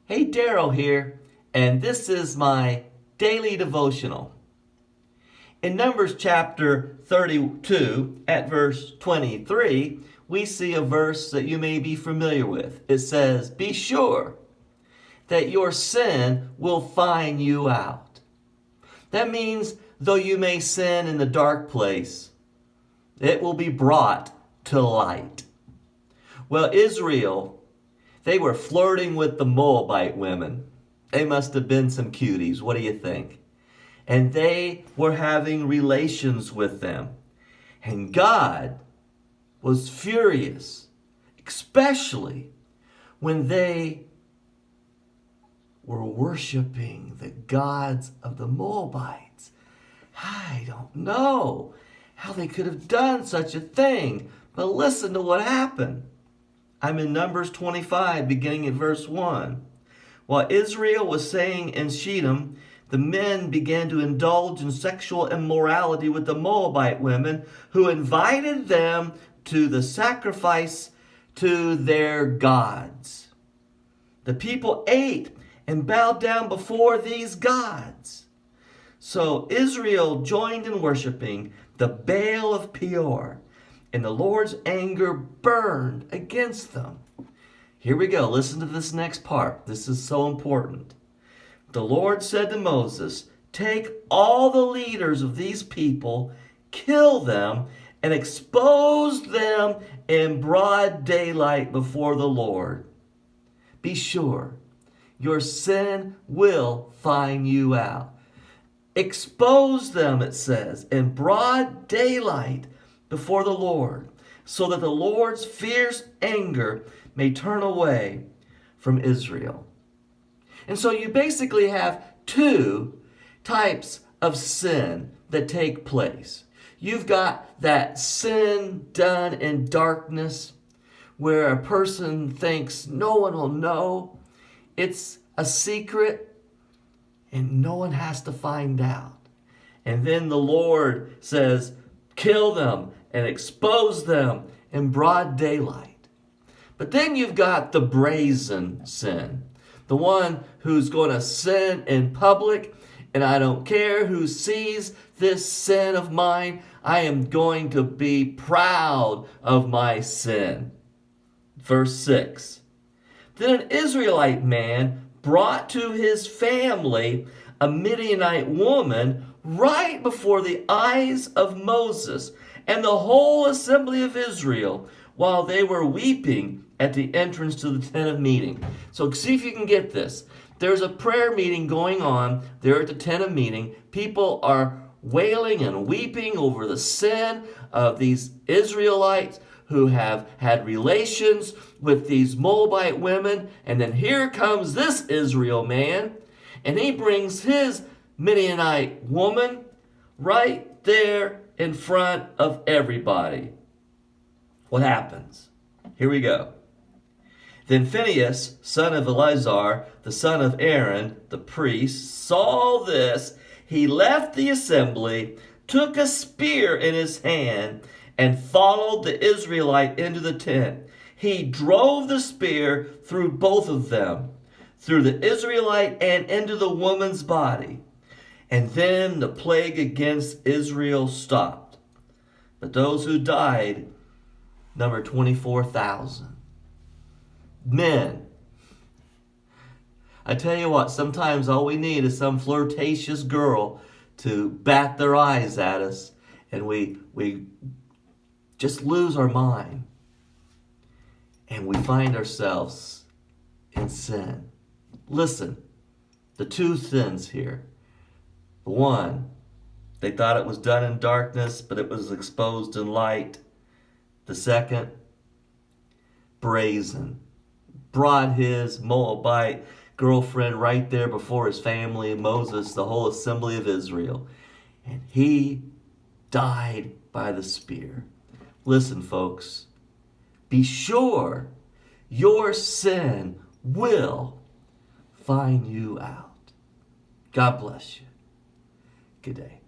Hey, Daryl here, and this is my daily devotional. In Numbers chapter 32 at verse 23, we see a verse that you may be familiar with. It says, "Be sure that your sin will find you out." That means though you may sin in the dark place, it will be brought to light. Well, Israel, they were flirting with the Moabite women. They must have been some cuties. What do you think? And they were having relations with them. And God was furious, especially when they were worshiping the gods of the Moabites. I don't know how they could have done such a thing, but listen to what happened. I'm in Numbers 25, beginning at verse 1. While Israel was staying in Shittim, the men began to indulge in sexual immorality with the Moabite women, who invited them to the sacrifice to their gods. The people ate and bowed down before these gods. So Israel joined in worshiping the Baal of Peor, and the Lord's anger burned against them. Here we go. Listen to this next part. This is so important. The Lord said to Moses, "Take all the leaders of these people, kill them, and expose them in broad daylight before the Lord. Be sure your sin will find you out." Expose them, it says, in broad daylight before the Lord, so that the Lord's fierce anger may turn away from Israel. And so you basically have two types of sin that take place. You've got that sin done in darkness, where a person thinks no one will know. It's a secret and no one has to find out. And then the Lord says, kill them and expose them in broad daylight. But then you've got the brazen sin, the one who's going to sin in public, and I don't care who sees this sin of mine, I am going to be proud of my sin. Verse 6. Then an Israelite man brought to his family a Midianite woman right before the eyes of Moses and the whole assembly of Israel, while they were weeping at the entrance to the tent of meeting. So see if you can get this. There's a prayer meeting going on there at the tent of meeting. People are wailing and weeping over the sin of these Israelites who have had relations with these Moabite women. And then here comes this Israel man, and he brings his Midianite woman right there in front of everybody. What happens? Here we go. Then Phinehas, son of Eleazar, the son of Aaron, the priest, saw this. He left the assembly, took a spear in his hand, and followed the Israelite into the tent. He drove the spear through both of them, through the Israelite and into the woman's body. And then the plague against Israel stopped. But those who died number 24,000. Men. I tell you what, sometimes all we need is some flirtatious girl to bat their eyes at us, and we just lose our mind, and we find ourselves in sin. Listen, the two sins here. One, they thought it was done in darkness, but it was exposed in light. The second, brazen. Brought his Moabite girlfriend right there before his family, Moses, the whole assembly of Israel. And he died by the spear. Listen, folks, be sure your sin will find you out. God bless you. Good day.